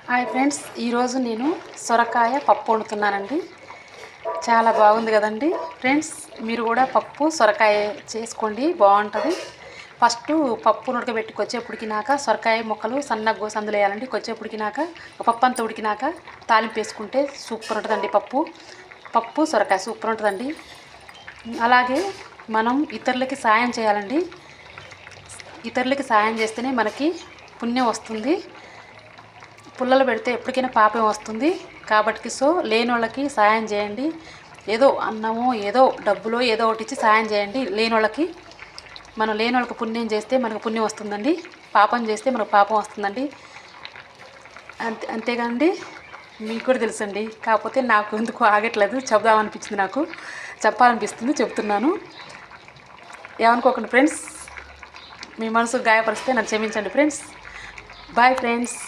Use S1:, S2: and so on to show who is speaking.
S1: Hi friends, ఈరోజు నేను సొరకాయ పప్పు వండుతున్నానండి. చాలా బాగుంది కదండి ఫ్రెండ్స్. మీరు కూడా పప్పు సొరకాయ చేసుకోండి, బాగుంటుంది. ఫస్ట్ పప్పు ఉడకబెట్టి కొద్దిసేపు ఉడికినాక సొరకాయ ముక్కలు సన్నగా కోసి అందులో వేయాలండి. కొద్దిసేపు ఉడికినాక పప్పు అంతా ఉడికినాక తాలింపు వేసుకుంటే సూపర్ ఉంటుందండి. పప్పు సొరకాయ సూపర్ ఉంటుందండి. అలాగే మనం ఇతరులకి సాయం చేయాలండి. ఇతరులకి సాయం చేస్తేనే మనకి పుణ్యం వస్తుంది. పుల్లలు పెడితే ఎప్పటికైనా పాపం వస్తుంది. కాబట్టి లేని వాళ్ళకి సాయం చేయండి. ఏదో అన్నమో ఏదో డబ్బులో ఏదో ఒకటి ఇచ్చి సాయం చేయండి లేని వాళ్ళకి. మనం లేని వాళ్ళకి పుణ్యం చేస్తే మనకు పుణ్యం వస్తుందండి. పాపం చేస్తే మనకు పాపం వస్తుందండి. అంతేగాండి. మీకు కూడా తెలుసండి. కాకపోతే నాకు ఎందుకు ఆగట్లేదు, చెప్దామనిపించింది, నాకు చెప్పాలనిపిస్తుంది, చెప్తున్నాను. ఏమనుకోకండి ఫ్రెండ్స్. మీ మనసు గాయపరిస్తే నన్ను క్షమించండి ఫ్రెండ్స్. Bye friends.